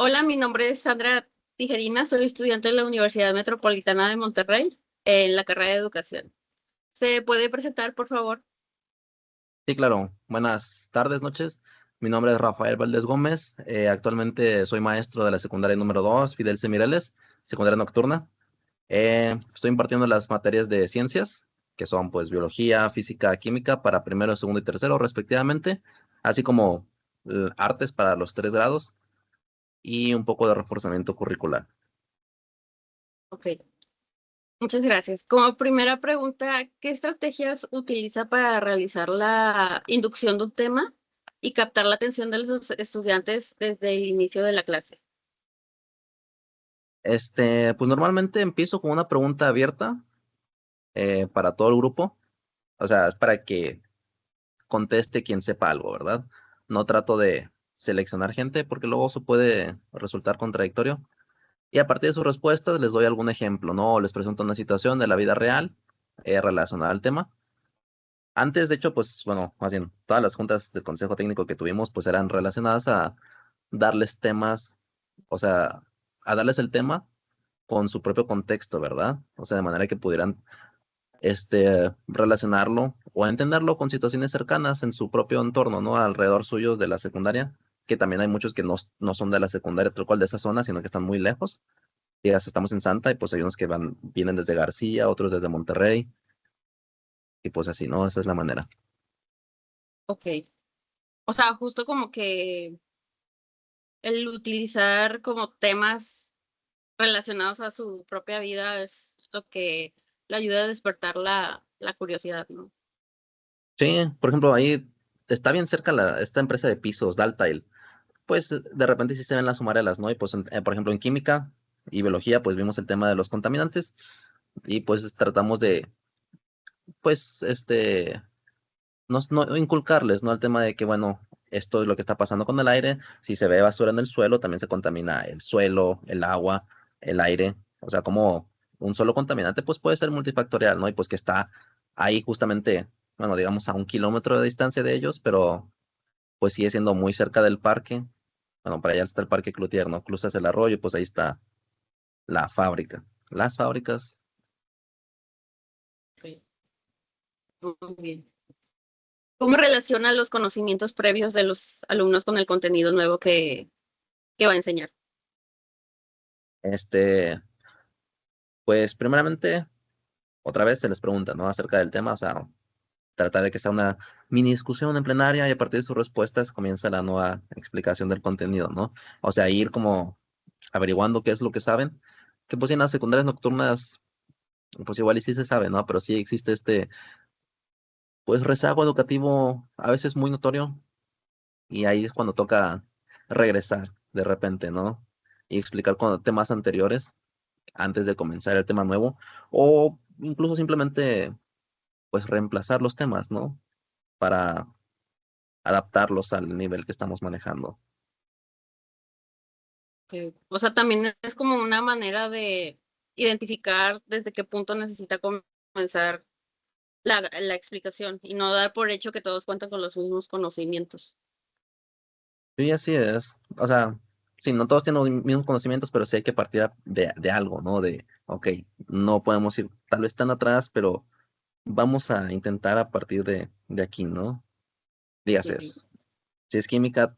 Hola, mi nombre es Sandra Tijerina, soy estudiante de la Universidad Metropolitana de Monterrey en la carrera de Educación. ¿Se puede presentar, por favor? Sí, claro. Buenas tardes, noches. Mi nombre es Rafael Valdés Gómez. Actualmente soy maestro de la secundaria número 2, Fidel C. Mireles, secundaria nocturna. Estoy impartiendo las materias de ciencias, que son pues biología, física, química para primero, segundo y tercero respectivamente, así como artes para los 3 grados y un poco de reforzamiento curricular. Ok, muchas gracias. Como primera pregunta, ¿qué estrategias utiliza para realizar la inducción de un tema y captar la atención de los estudiantes desde el inicio de la clase? Pues normalmente empiezo con una pregunta abierta para todo el grupo, o sea, es para que conteste quien sepa algo, ¿verdad? No trato de seleccionar gente porque luego eso puede resultar contradictorio. Y a partir de sus respuestas les doy algún ejemplo, ¿no? O les presento una situación de la vida real relacionada al tema. Antes, de hecho, pues, bueno, más bien, todas las juntas del Consejo Técnico que tuvimos, pues eran relacionadas a darles temas, o sea, a darles el tema con su propio contexto, ¿verdad? O sea, de manera que pudieran relacionarlo o entenderlo con situaciones cercanas en su propio entorno, ¿no? Alrededor suyos de la secundaria, que también hay muchos que no son de la secundaria tal cual de esa zona, sino que están muy lejos. Digas, estamos en Santa y pues hay unos que vienen desde García, otros desde Monterrey, y pues así, ¿no? Esa es la manera. Ok, o sea, justo como que el utilizar como temas relacionados a su propia vida es lo que le ayuda a despertar la curiosidad, ¿no? Sí, por ejemplo, ahí está bien cerca esta empresa de pisos, Daltile. Pues de repente sí se ven las humaredas, ¿no? Y pues, por ejemplo, en química y biología, pues vimos el tema de los contaminantes y pues tratamos de, pues, no inculcarles, ¿no? El tema de que, bueno, esto es lo que está pasando con el aire. Si se ve basura en el suelo, también se contamina el suelo, el agua, el aire. O sea, como un solo contaminante, pues puede ser multifactorial, ¿no? Y pues que está ahí justamente, bueno, digamos a 1 kilómetro de distancia de ellos, pero pues sigue siendo muy cerca del parque. Bueno, para allá está el Parque Cloutier, ¿no? Cruzas el arroyo y pues ahí está la fábrica. Las fábricas. Sí, muy bien. ¿Cómo relaciona los conocimientos previos de los alumnos con el contenido nuevo que va a enseñar? Este, pues primeramente, otra vez se les pregunta, ¿no? Acerca del tema, o sea, trata de que sea una mini discusión en plenaria y a partir de sus respuestas comienza la nueva explicación del contenido, ¿no? O sea, ir como averiguando qué es lo que saben, que pues en las secundarias nocturnas, pues igual y sí se sabe, ¿no? Pero sí existe pues rezago educativo a veces muy notorio y ahí es cuando toca regresar de repente, ¿no? Y explicar con temas anteriores antes de comenzar el tema nuevo o incluso simplemente pues reemplazar los temas, ¿no? Para adaptarlos al nivel que estamos manejando. O sea, también es como una manera de identificar desde qué punto necesita comenzar la explicación y no dar por hecho que todos cuentan con los mismos conocimientos. Sí, así es. O sea, sí, no todos tienen los mismos conocimientos, pero sí hay que partir de algo, ¿no? De, ok, no podemos ir tal vez tan atrás, pero vamos a intentar a partir de aquí, ¿no? Dígase, Sí, si es química,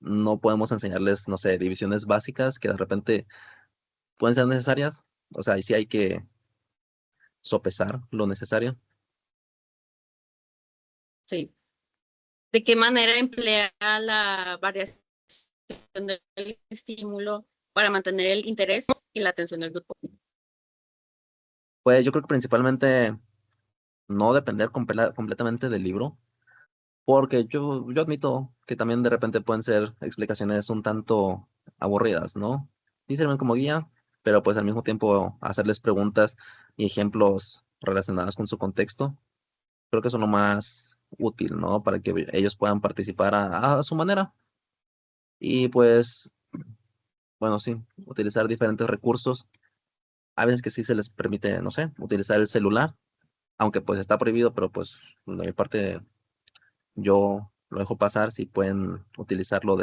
no podemos enseñarles, no sé, divisiones básicas que de repente pueden ser necesarias. O sea, ahí sí hay que sopesar lo necesario. sí. ¿De qué manera emplea la variación del estímulo para mantener el interés y la atención del grupo? Pues yo creo que principalmente no depender completamente del libro, porque yo admito que también de repente pueden ser explicaciones un tanto aburridas, ¿no? Sí sirven como guía, pero pues al mismo tiempo hacerles preguntas y ejemplos relacionados con su contexto, creo que eso es lo más útil, ¿no? Para que ellos puedan participar a su manera. Y pues, bueno, sí, utilizar diferentes recursos. A veces que sí se les permite, no sé, utilizar el celular, aunque pues está prohibido, pero pues de mi parte yo lo dejo pasar si pueden utilizarlo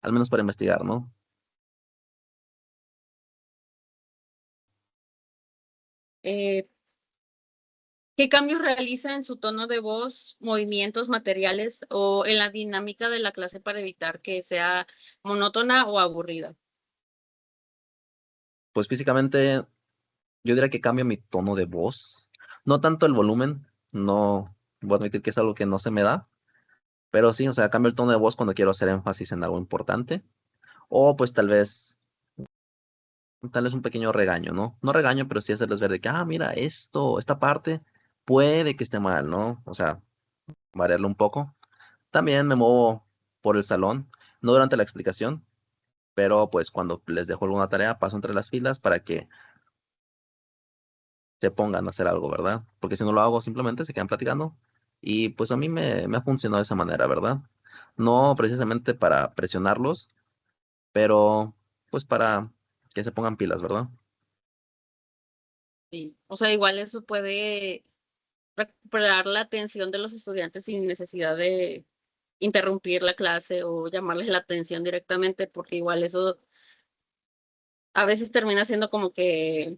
al menos para investigar, ¿no? ¿Qué cambios realiza en su tono de voz, movimientos materiales o en la dinámica de la clase para evitar que sea monótona o aburrida? Pues físicamente yo diría que cambio mi tono de voz, no tanto el volumen, no voy a admitir que es algo que no se me da, pero sí, o sea, cambio el tono de voz cuando quiero hacer énfasis en algo importante, o pues tal vez un pequeño regaño, ¿no? No regaño, pero sí hacerles ver de que, mira, esta parte puede que esté mal, ¿no? O sea, variarlo un poco. También me muevo por el salón, no durante la explicación, pero pues cuando les dejo alguna tarea, paso entre las filas para que se pongan a hacer algo, ¿verdad? Porque si no lo hago, simplemente se quedan platicando. Y pues a mí me ha funcionado de esa manera, ¿verdad? No precisamente para presionarlos, pero pues para que se pongan pilas, ¿verdad? Sí. O sea, igual eso puede recuperar la atención de los estudiantes sin necesidad de interrumpir la clase o llamarles la atención directamente, porque igual eso a veces termina siendo como que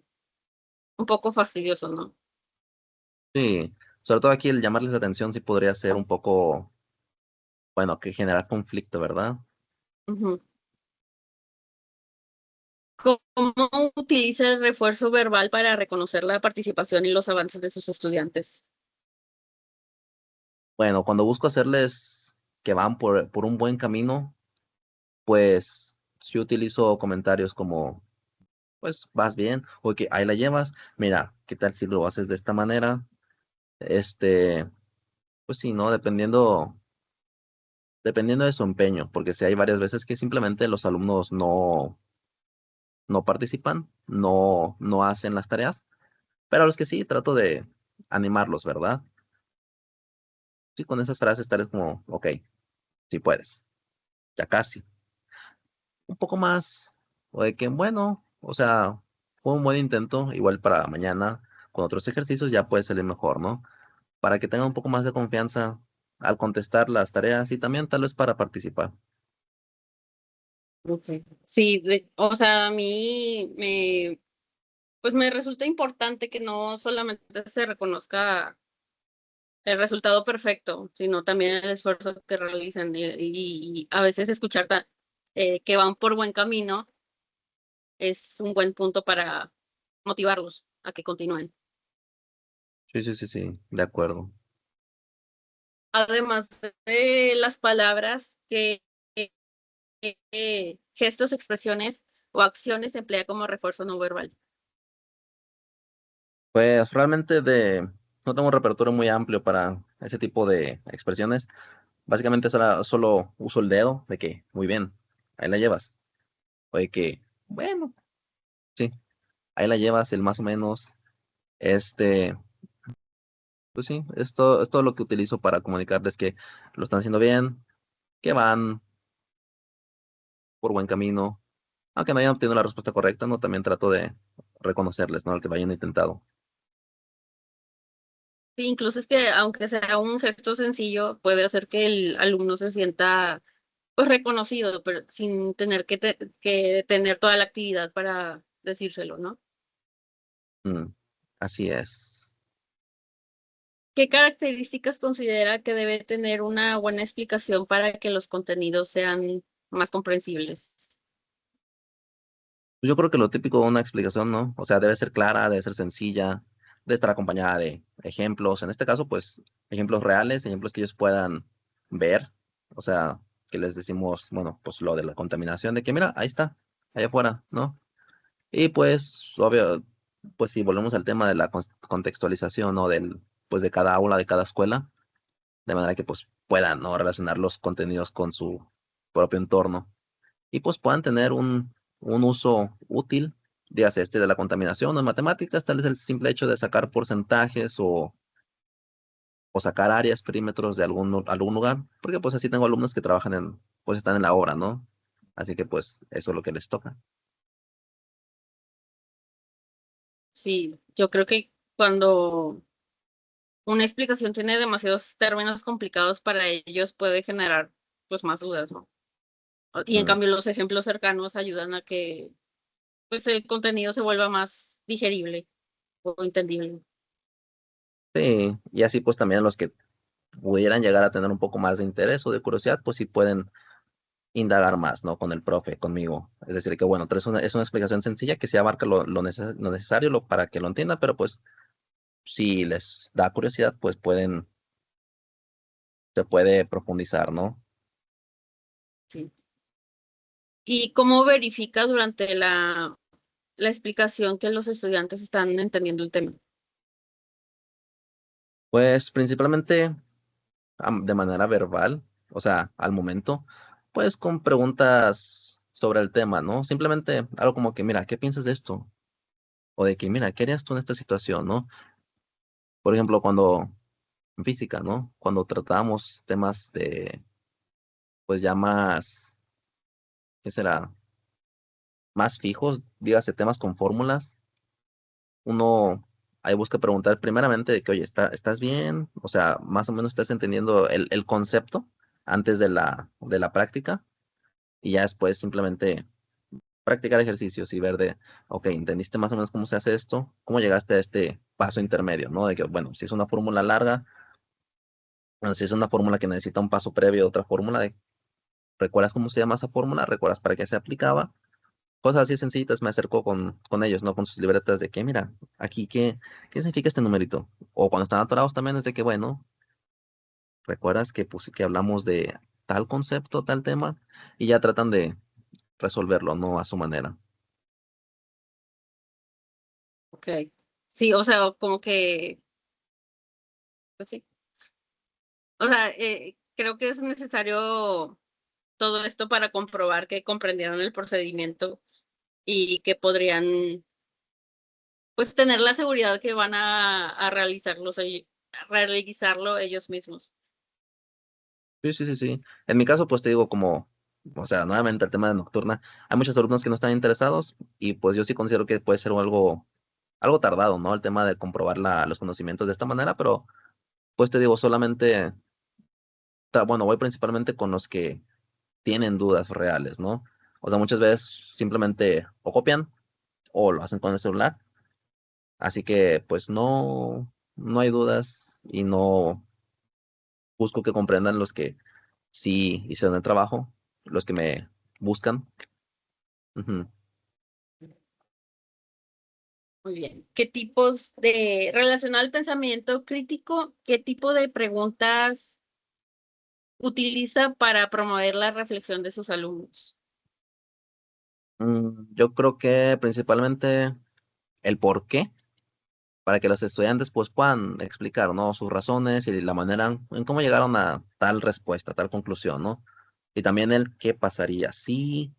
un poco fastidioso, ¿no? Sí, sobre todo aquí el llamarles la atención sí podría ser un poco, bueno, que generar conflicto, ¿verdad? Ujú. ¿Cómo utiliza el refuerzo verbal para reconocer la participación y los avances de sus estudiantes? Bueno, cuando busco hacerles que van por un buen camino, pues sí utilizo comentarios como, pues vas bien, o que ahí la llevas, mira, ¿qué tal si lo haces de esta manera? Este, pues sí, ¿no? Dependiendo de su empeño, porque si hay varias veces que simplemente los alumnos no participan, no hacen las tareas, pero a los que sí, trato de animarlos, ¿verdad? Sí, con esas frases tales como, ok, sí puedes, ya casi. Un poco más, o de que, bueno, o sea, fue un buen intento, igual para mañana, con otros ejercicios ya puede salir mejor, ¿no? Para que tengan un poco más de confianza al contestar las tareas y también tal vez para participar. Okay. Sí, o sea, a mí pues me resulta importante que no solamente se reconozca el resultado perfecto, sino también el esfuerzo que realizan y a veces escuchar que van por buen camino es un buen punto para motivarlos a que continúen. Sí, sí, sí, sí, de acuerdo. Además de las palabras, gestos, expresiones o acciones se emplea como refuerzo no verbal. Pues realmente no tengo un repertorio muy amplio para ese tipo de expresiones. Básicamente solo uso el dedo de que, muy bien, ahí la llevas. O de que, bueno, sí, ahí la llevas, el más o menos. Este, pues sí, es todo lo que utilizo para comunicarles que lo están haciendo bien, que van por buen camino. Aunque no hayan obtenido la respuesta correcta, no, también trato de reconocerles, ¿no? El que lo hayan intentado. Sí, incluso es que aunque sea un gesto sencillo, puede hacer que el alumno se sienta pues reconocido, pero sin tener que tener toda la actividad para decírselo, ¿no? Mm, así es. ¿Qué características considera que debe tener una buena explicación para que los contenidos sean más comprensibles? Yo creo que lo típico de una explicación, ¿no? O sea, debe ser clara, debe ser sencilla, debe estar acompañada de ejemplos. En este caso, pues, ejemplos reales, ejemplos que ellos puedan ver. O sea, que les decimos, bueno, pues lo de la contaminación, de que mira, ahí está, allá afuera, ¿no? Y pues, obvio, pues si volvemos al tema de la contextualización, ¿no? Pues de cada aula, de cada escuela, de manera que pues puedan, ¿no? Relacionar los contenidos con su propio entorno y pues puedan tener un uso útil, dígase de la contaminación o en matemáticas, tal vez el simple hecho de sacar porcentajes o sacar áreas, perímetros de algún lugar, porque pues así tengo alumnos que trabajan pues están en la obra, ¿no? Así que pues eso es lo que les toca. Sí, yo creo que cuando una explicación tiene demasiados términos complicados para ellos puede generar pues más dudas, ¿no? Y en Mm, cambio los ejemplos cercanos ayudan a que pues el contenido se vuelva más digerible. o entendible. Sí, y así pues también los que pudieran llegar a tener un poco más de interés o de curiosidad, pues sí pueden indagar más, ¿no? Con el profe, conmigo. Es decir, que bueno, es una explicación sencilla que sí abarca lo necesario para que lo entiendan, pero pues si les da curiosidad, pues se puede profundizar, ¿no? Sí. ¿Y cómo verifica durante la explicación que los estudiantes están entendiendo el tema? Pues principalmente de manera verbal, o sea, al momento, pues con preguntas sobre el tema, ¿no? Simplemente algo como que, mira, ¿qué piensas de esto? O de que, mira, ¿qué harías tú en esta situación, no? Por ejemplo, cuando en física, ¿no? Cuando tratamos temas de, pues ya más, ¿qué será? Más fijos, dígase temas con fórmulas, uno ahí busca preguntar primeramente de que, oye, ¿estás bien? O sea, más o menos estás entendiendo el concepto antes de la práctica y ya después simplemente practicar ejercicios y ver de, ok, ¿entendiste más o menos cómo se hace esto? ¿Cómo llegaste a este paso intermedio, ¿no? De que, bueno, si es una fórmula larga, bueno, si es una fórmula que necesita un paso previo a otra fórmula, ¿recuerdas cómo se llama esa fórmula? ¿Recuerdas para qué se aplicaba? Cosas así sencillitas me acerco con ellos, ¿no? Con sus libretas de que, mira, aquí, ¿qué significa este numerito? O cuando están atorados también es de que, bueno, ¿recuerdas que hablamos de tal concepto, tal tema? Y ya tratan de resolverlo, ¿no? A su manera. Ok. Sí, o sea, como que, pues sí. O sea, creo que es necesario todo esto para comprobar que comprendieron el procedimiento y que podrían, pues, tener la seguridad que van a realizarlo ellos mismos. Sí, sí, sí, sí. En mi caso, pues te digo como, o sea, nuevamente el tema de nocturna, hay muchos alumnos que no están interesados y pues yo sí considero que puede ser algo tardado, ¿no? El tema de comprobar los conocimientos de esta manera, pero pues te digo, solamente, bueno, voy principalmente con los que tienen dudas reales, ¿no? O sea, muchas veces simplemente o copian o lo hacen con el celular, así que pues no hay dudas y no busco que comprendan los que sí hicieron el trabajo, los que me buscan. Ujú. Muy bien. ¿Qué tipos relacionado al pensamiento crítico, qué tipo de preguntas utiliza para promover la reflexión de sus alumnos? Yo creo que principalmente el por qué, para que los estudiantes pues puedan explicar, ¿no? Sus razones y la manera en cómo llegaron a tal respuesta, tal conclusión, ¿no? Y también el qué pasaría si,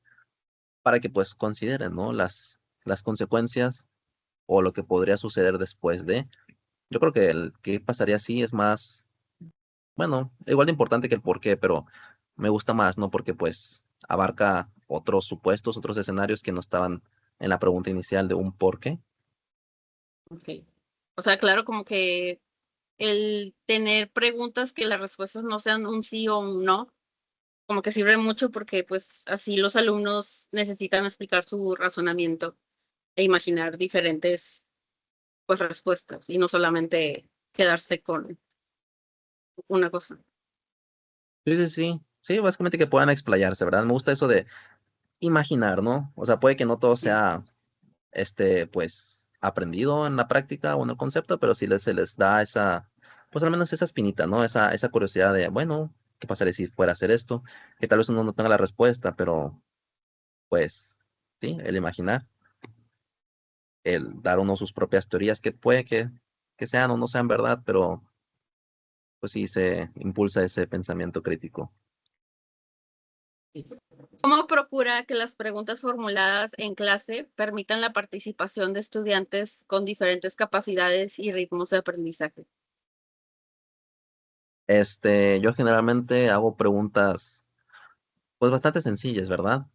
para que pues consideren, ¿no? Las consecuencias o lo que podría suceder después de. Yo creo que el qué pasaría si es más, bueno, igual de importante que el por qué, pero me gusta más, ¿no? Porque pues abarca otros supuestos, otros escenarios que no estaban en la pregunta inicial de un por qué. Okay. O sea, claro, como que el tener preguntas que las respuestas no sean un sí o un no, como que sirve mucho porque pues así los alumnos necesitan explicar su razonamiento e imaginar diferentes pues respuestas y no solamente quedarse con una cosa. Sí, sí, sí. Sí, básicamente que puedan explayarse, ¿verdad? Me gusta eso de imaginar, ¿no? O sea, puede que no todo Sí, sea, pues, aprendido en la práctica o en el concepto, pero sí se les da esa, pues al menos esa espinita, ¿no? Esa curiosidad de, bueno, ¿qué pasaría si fuera a hacer esto? Que tal vez uno no tenga la respuesta, pero pues, sí, el imaginar, el dar uno sus propias teorías que puede que sean o no sean verdad, pero pues sí se impulsa ese pensamiento crítico. sí. ¿Cómo procura que las preguntas formuladas en clase permitan la participación de estudiantes con diferentes capacidades y ritmos de aprendizaje? Yo generalmente hago preguntas, pues bastante sencillas, ¿verdad?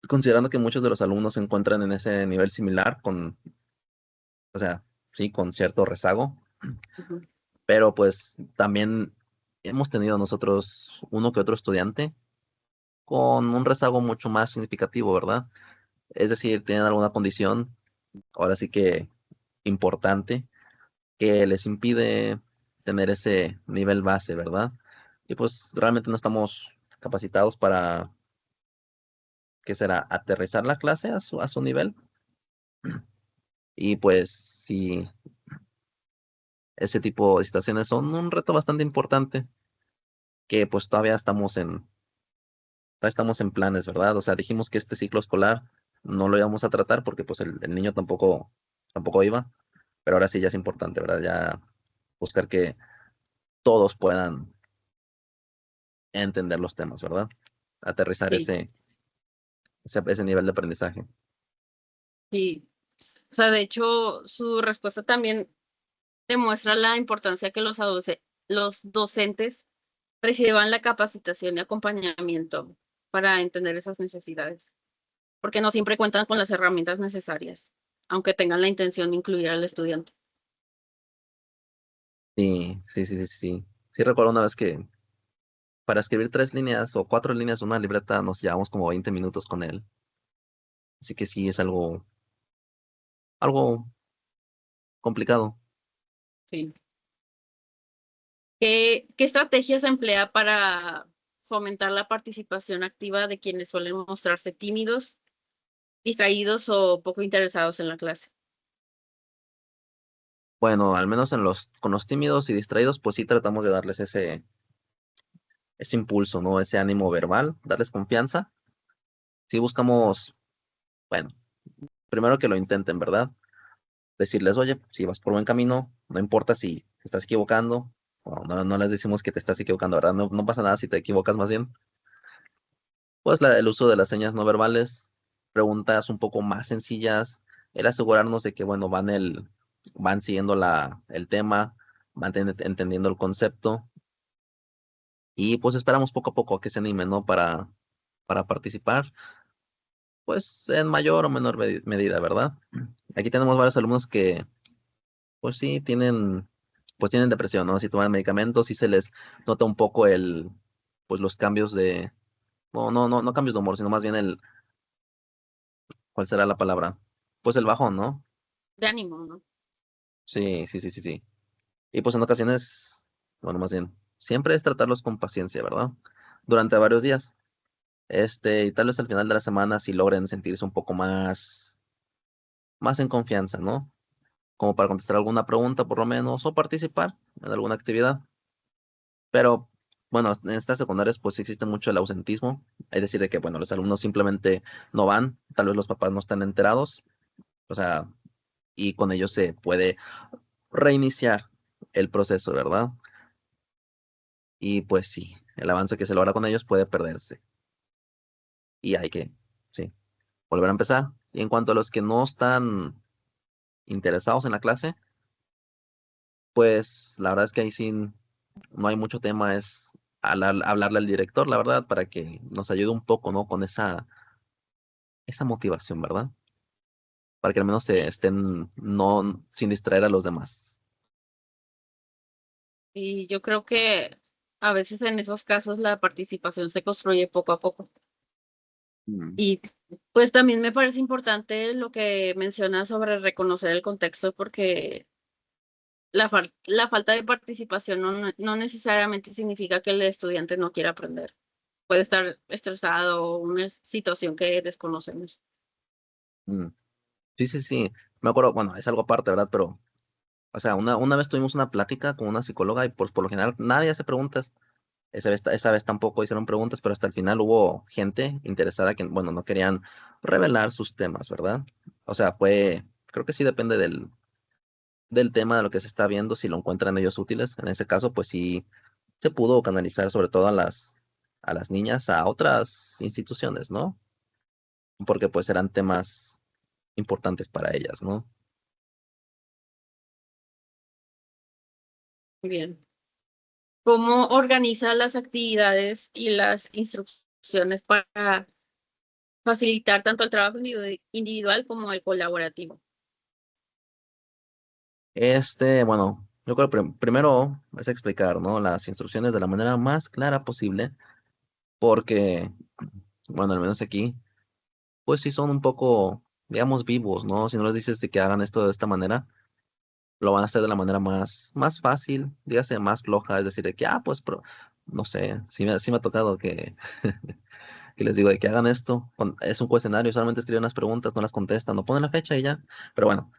Considerando que muchos de los alumnos se encuentran en ese nivel similar o sea, sí, con cierto rezago, Ujú. pero pues también hemos tenido nosotros uno que otro estudiante con un rezago mucho más significativo, ¿verdad? Es decir, tienen alguna condición, ahora sí que importante que les impide tener ese nivel base, ¿verdad? Y pues realmente no estamos capacitados para, ¿qué será? Aterrizar la clase a su nivel. Y pues sí, ese tipo de situaciones son un reto bastante importante que pues todavía estamos en planes, ¿verdad? O sea, dijimos que este ciclo escolar no lo íbamos a tratar porque pues el niño tampoco iba, pero ahora sí ya es importante, ¿verdad? Ya buscar que todos puedan entender los temas, ¿verdad? Aterrizar Sí, ese nivel de aprendizaje. sí. O sea, de hecho, su respuesta también demuestra la importancia que los docentes reciban la capacitación y acompañamiento para entender esas necesidades, porque no siempre cuentan con las herramientas necesarias, aunque tengan la intención de incluir al estudiante. Sí. Sí recuerdo una vez que para escribir 3 líneas o 4 líneas de una libreta nos llevamos como 20 minutos con él. Así que sí es algo complicado. Sí. ¿Qué estrategias se emplea para fomentar la participación activa de quienes suelen mostrarse tímidos, distraídos o poco interesados en la clase? Bueno, al menos con los tímidos y distraídos, pues sí tratamos de darles ese impulso, ¿no? Ese ánimo verbal, darles confianza. Sí buscamos, bueno, primero que lo intenten, ¿verdad? Decirles, oye, si vas por buen camino, no importa si te estás equivocando, o no les decimos que te estás equivocando, ¿verdad? No pasa nada si te equivocas más bien. Pues el uso de las señas no verbales, preguntas un poco más sencillas, el asegurarnos de que, bueno, van siguiendo el tema, van entendiendo el concepto, y pues esperamos poco a poco a que se animen, ¿no? Para participar, pues en mayor o menor medida, ¿verdad? Aquí tenemos varios alumnos que, pues sí, tienen depresión, ¿no? Si toman medicamentos, sí se les nota un poco pues los cambios no cambios de humor, sino más bien ¿cuál será la palabra? Pues el bajón, ¿no? De ánimo, ¿no? Sí. Y pues en ocasiones, bueno, más bien, siempre es tratarlos con paciencia, ¿verdad? Durante varios días. Y tal vez al final de la semana si logren sentirse un poco más en confianza, ¿no? Como para contestar alguna pregunta por lo menos o participar en alguna actividad. Pero bueno, en estas secundarias pues sí existe mucho el ausentismo, es decir, de que bueno, los alumnos simplemente no van, tal vez los papás no están enterados, o sea, y con ello se puede reiniciar el proceso, ¿verdad? Y pues sí, el avance que se logra con ellos puede perderse y hay que, sí, volver a empezar. Y en cuanto a los que no están interesados en la clase, pues la verdad es que ahí sí no hay mucho tema, es hablarle al director, la verdad, para que nos ayude un poco, ¿no? Con esa motivación, ¿verdad? Para que al menos se estén no sin distraer a los demás. Y yo creo que a veces en esos casos la participación se construye poco a poco. Mm. Y pues también me parece importante lo que mencionas sobre reconocer el contexto, porque la falta de participación no necesariamente significa que el estudiante no quiera aprender. Puede estar estresado o una situación que desconocemos. Mm. Sí. Me acuerdo, bueno, es algo aparte, ¿verdad? Pero, o sea, una vez tuvimos una plática con una psicóloga y pues por lo general nadie hace preguntas. Esa vez tampoco hicieron preguntas, pero hasta el final hubo gente interesada que, bueno, no querían revelar sus temas, ¿verdad? O sea, creo que sí depende del tema de lo que se está viendo, si lo encuentran ellos útiles. En ese caso, pues sí se pudo canalizar sobre todo a las niñas a otras instituciones, ¿no? Porque pues eran temas importantes para ellas, ¿no? Muy bien. ¿Cómo organiza las actividades y las instrucciones para facilitar tanto el trabajo individual como el colaborativo? Bueno, yo creo que primero es explicar, ¿no? Las instrucciones de la manera más clara posible, porque, bueno, al menos aquí, pues sí son un poco, digamos, vivos, ¿no? Si no les dices de que hagan esto de esta manera, lo van a hacer de la manera más fácil, dígase más floja, es decir, de que, pues, no sé, sí me ha tocado que les digo de que hagan esto, es un cuestionario, solamente escriben las preguntas, no las contestan, no ponen la fecha y ya, pero bueno,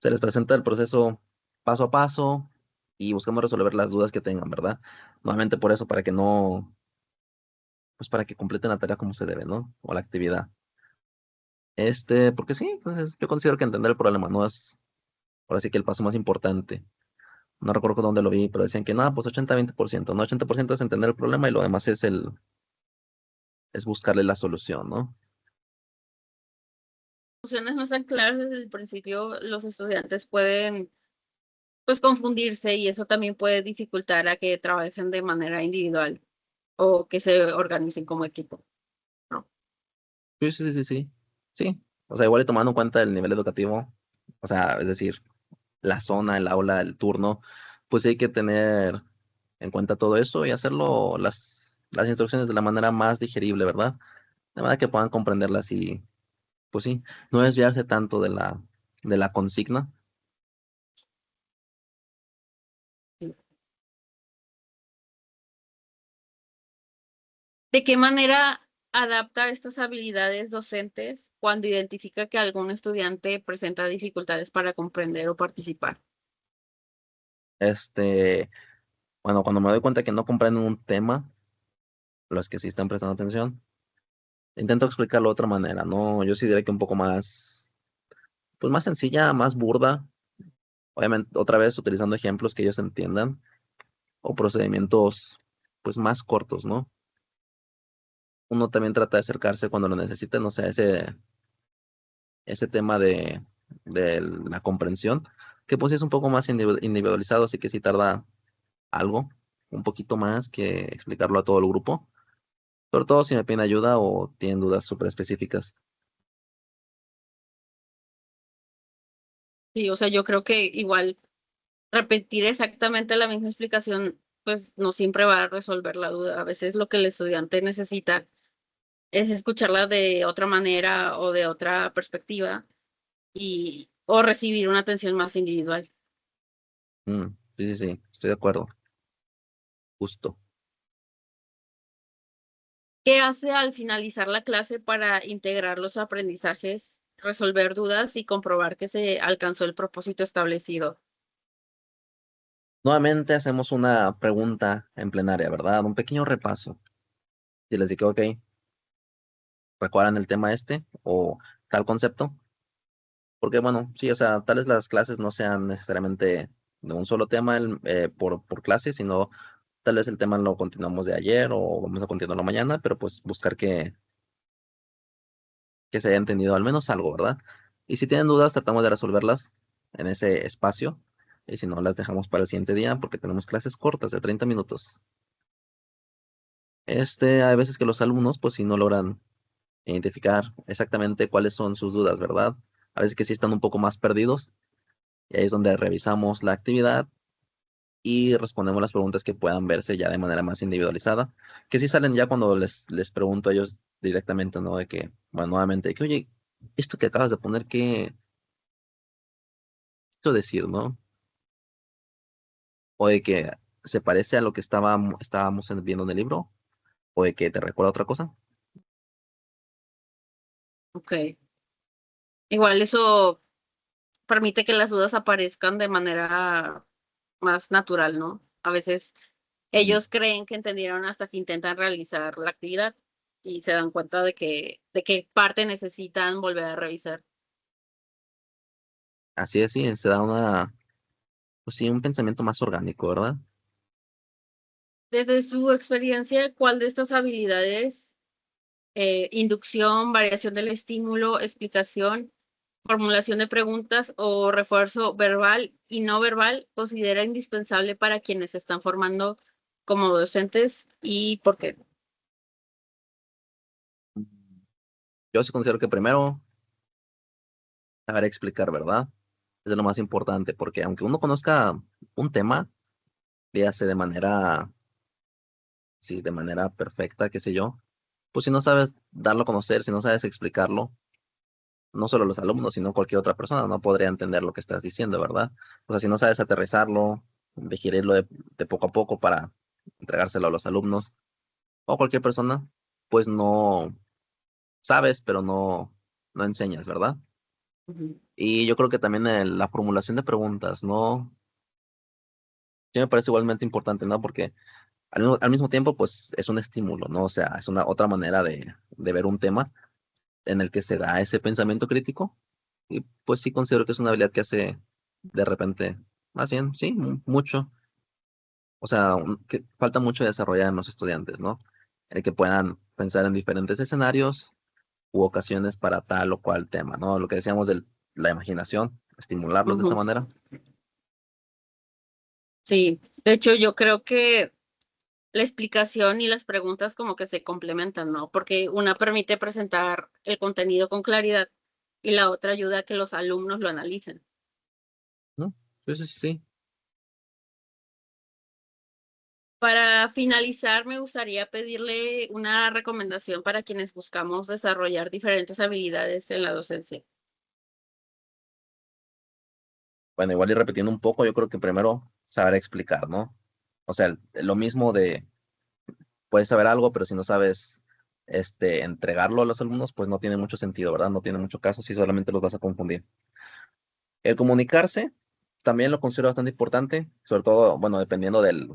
se les presenta el proceso paso a paso y buscamos resolver las dudas que tengan, ¿verdad? Nuevamente por eso, para que no, pues para que completen la tarea como se debe, ¿no? O la actividad. Porque sí, pues yo considero que entender el problema no es, ahora sí que el paso más importante. No recuerdo dónde lo vi, pero decían que nada, pues 80-20%, ¿no? 80% es entender el problema y lo demás es buscarle la solución, ¿no? Opciones no están claras desde el principio, los estudiantes pueden pues confundirse y eso también puede dificultar a que trabajen de manera individual o que se organicen como equipo, ¿no? Sí, sí, sí, sí. Sí, o sea, igual y tomando en cuenta el nivel educativo, o sea, es decir, la zona, el aula, el turno, pues sí hay que tener en cuenta todo eso y hacerlo las instrucciones de la manera más digerible, ¿verdad? De manera que puedan comprenderlas y, pues sí, no desviarse tanto de la consigna. ¿De qué manera adapta estas habilidades docentes cuando identifica que algún estudiante presenta dificultades para comprender o participar? Este, bueno, cuando me doy cuenta que no comprenden un tema, los que sí están prestando atención, intento explicarlo de otra manera, ¿no? Yo sí diré que un poco más, pues más sencilla, más burda, obviamente otra vez utilizando ejemplos que ellos entiendan o procedimientos pues más cortos, ¿no? Uno también trata de acercarse cuando lo necesite, no sé, ese tema de la comprensión, que pues sí es un poco más individualizado, así que sí tarda algo, un poquito más que explicarlo a todo el grupo, sobre todo si me piden ayuda o tienen dudas súper específicas. Sí, o sea, yo creo que igual repetir exactamente la misma explicación, pues no siempre va a resolver la duda. A veces lo que el estudiante necesita es escucharla de otra manera o de otra perspectiva y o recibir una atención más individual. Mm, sí, sí, sí, estoy de acuerdo, justo. ¿Qué hace al finalizar la clase para integrar los aprendizajes, resolver dudas y comprobar que se alcanzó el propósito establecido? Nuevamente hacemos una pregunta en plenaria, ¿verdad? Un pequeño repaso. Si les digo, ok, ¿recuerdan el tema o tal concepto? Porque bueno, sí, o sea, tal vez las clases no sean necesariamente de un solo tema por clase, sino tal vez el tema lo continuamos de ayer o vamos a continuarlo mañana, pero pues buscar que se haya entendido al menos algo, ¿verdad? Y si tienen dudas, tratamos de resolverlas en ese espacio, y si no, las dejamos para el siguiente día porque tenemos clases cortas de 30 minutos. Hay veces que los alumnos, pues sí no logran identificar exactamente cuáles son sus dudas, ¿verdad? A veces que sí están un poco más perdidos, y ahí es donde revisamos la actividad y respondemos las preguntas que puedan verse ya de manera más individualizada, que sí salen ya cuando les pregunto a ellos directamente, ¿no? De que, bueno, nuevamente, de que, oye, esto que acabas de poner, ¿qué quiso decir, no? O de que se parece a lo que estábamos viendo en el libro, o de que te recuerda otra cosa. Ok. Igual eso permite que las dudas aparezcan de manera más natural, ¿no? A veces Mm, ellos creen que entendieron hasta que intentan realizar la actividad y se dan cuenta de qué parte necesitan volver a revisar. Así es, sí, se da pues sí, un pensamiento más orgánico, ¿verdad? Desde su experiencia, ¿cuál de estas habilidades, inducción, variación del estímulo, explicación, formulación de preguntas o refuerzo verbal y no verbal, considera indispensable para quienes se están formando como docentes y por qué? Mm, Yo sí considero que primero saber explicar, ¿verdad? Es lo más importante, porque aunque uno conozca un tema, dígase de manera, sí, de manera perfecta, qué sé yo, pues si no sabes darlo a conocer, si no sabes explicarlo, no solo los alumnos, sino cualquier otra persona no podría entender lo que estás diciendo, ¿verdad? O sea, si no sabes aterrizarlo, digerirlo de poco a poco para entregárselo a los alumnos o cualquier persona, pues no sabes, pero no enseñas, ¿verdad? Ujú, Y yo creo que también la formulación de preguntas, ¿no? Sí me parece igualmente importante, ¿no? Porque al mismo tiempo, pues es un estímulo, ¿no? O sea, es una otra manera de ver un tema en el que se da ese pensamiento crítico. Y pues sí considero que es una habilidad que hace de repente, más bien, sí, mucho. O sea, que falta mucho desarrollar en los estudiantes, ¿no? En el que puedan pensar en diferentes escenarios u ocasiones para tal o cual tema, ¿no? Lo que decíamos de la imaginación, estimularlos de esa ujú. manera. Sí, de hecho yo creo que la explicación y las preguntas como que se complementan, ¿no? Porque una permite presentar el contenido con claridad y la otra ayuda a que los alumnos lo analicen. ¿No? Sí, sí, sí, sí. Para finalizar, me gustaría pedirle una recomendación para quienes buscamos desarrollar diferentes habilidades en la docencia. Bueno, igual y repitiendo un poco, yo creo que primero saber explicar, ¿no? O sea, lo mismo de, puedes saber algo, pero si no sabes, entregarlo a los alumnos, pues no tiene mucho sentido, ¿verdad? No tiene mucho caso si solamente los vas a confundir. El comunicarse también lo considero bastante importante, sobre todo, bueno, dependiendo del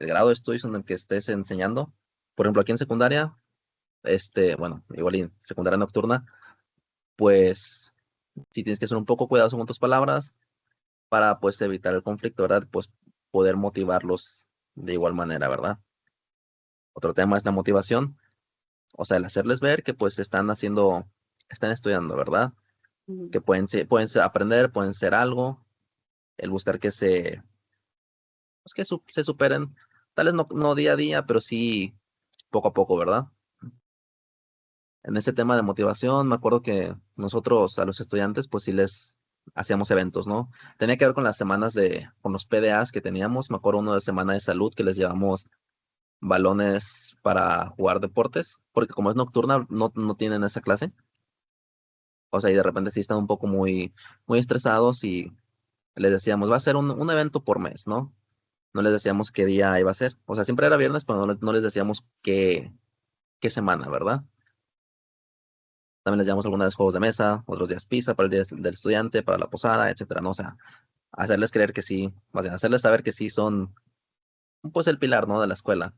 grado de estudios en el que estés enseñando. Por ejemplo, aquí en secundaria, bueno, igual y en secundaria nocturna, pues sí tienes que ser un poco cuidadoso con tus palabras para, pues, evitar el conflicto, ¿verdad? Pues poder motivarlos de igual manera, ¿verdad? Otro tema es la motivación, o sea, el hacerles ver que pues están estudiando, ¿verdad? Ujú, Que aprender, pueden ser algo, el buscar que pues que se superen, tal vez no día a día, pero sí poco a poco, ¿verdad? En ese tema de motivación, me acuerdo que nosotros a los estudiantes, pues sí les hacíamos eventos, ¿no? Tenía que ver con las semanas con los PDAs que teníamos, me acuerdo uno de semana de salud que les llevamos balones para jugar deportes, porque como es nocturna, no tienen esa clase. O sea, y de repente sí están un poco muy estresados y les decíamos, va a ser un evento por mes, ¿no? No les decíamos qué día iba a ser. O sea, siempre era viernes, pero no les decíamos qué semana, ¿verdad? También les llevamos algunas vez juegos de mesa, otros días pizza para el día del estudiante, para la posada, etcétera, ¿no? O sea, hacerles creer que sí, más bien, hacerles saber que sí son, pues, el pilar, ¿no? De la escuela.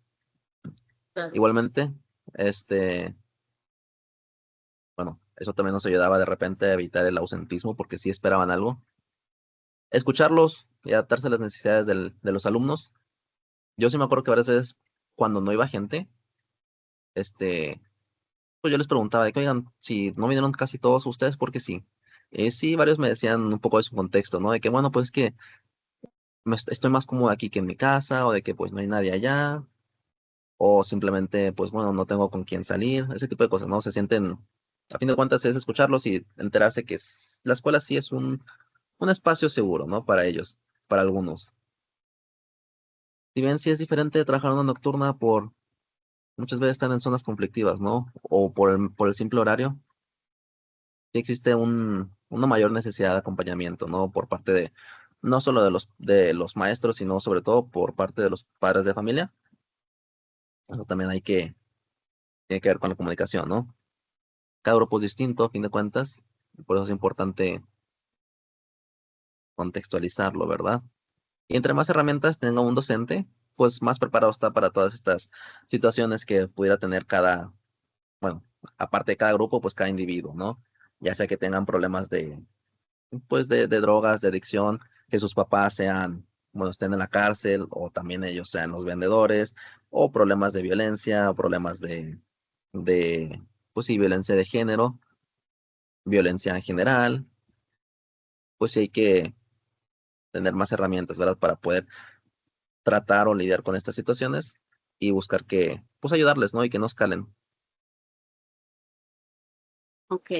claro. Igualmente, este, bueno, eso también nos ayudaba de repente a evitar el ausentismo porque sí esperaban algo. Escucharlos y adaptarse a las necesidades de los alumnos. Yo sí me acuerdo que varias veces cuando no iba gente, este, pues yo les preguntaba de que, oigan, si no vinieron casi todos ustedes, ¿por qué sí? Sí, varios me decían un poco de su contexto, ¿no? De que, bueno, pues que estoy más cómodo aquí que en mi casa, o de que pues no hay nadie allá, o simplemente, pues bueno, no tengo con quién salir, ese tipo de cosas, ¿no? Se sienten, a fin de cuentas, es escucharlos y enterarse que la escuela sí es un espacio seguro, ¿no? Para ellos, para algunos. Si bien sí es diferente de trabajar en una nocturna muchas veces están en zonas conflictivas, ¿no? O por el simple horario, sí existe una mayor necesidad de acompañamiento, ¿no? Por parte no solo de los maestros, sino sobre todo por parte de los padres de familia. Eso también tiene que ver con la comunicación, ¿no? Cada grupo es distinto, a fin de cuentas, y por eso es importante contextualizarlo, ¿verdad? Y entre más herramientas tenga un docente, pues más preparado está para todas estas situaciones que pudiera tener bueno, aparte de cada grupo, pues cada individuo, ¿no? Ya sea que tengan problemas pues de drogas, de adicción, que sus papás bueno, estén en la cárcel, o también ellos sean los vendedores, o problemas de violencia, o problemas de, pues sí, violencia de género, violencia en general, pues sí hay que tener más herramientas, ¿verdad? Para poder tratar o lidiar con estas situaciones y buscar pues ayudarles, ¿no? Y que no escalen. Ok.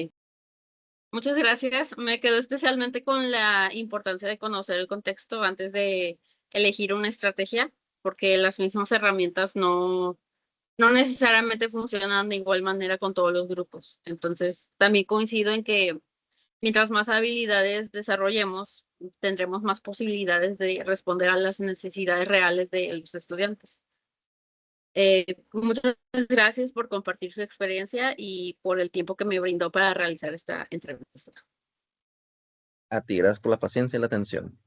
Muchas gracias. Me quedo especialmente con la importancia de conocer el contexto antes de elegir una estrategia, porque las mismas herramientas no necesariamente funcionan de igual manera con todos los grupos. Entonces, también coincido en que mientras más habilidades desarrollemos, tendremos más posibilidades de responder a las necesidades reales de los estudiantes. Muchas gracias por compartir su experiencia y por el tiempo que me brindó para realizar esta entrevista. A ti, gracias por la paciencia y la atención.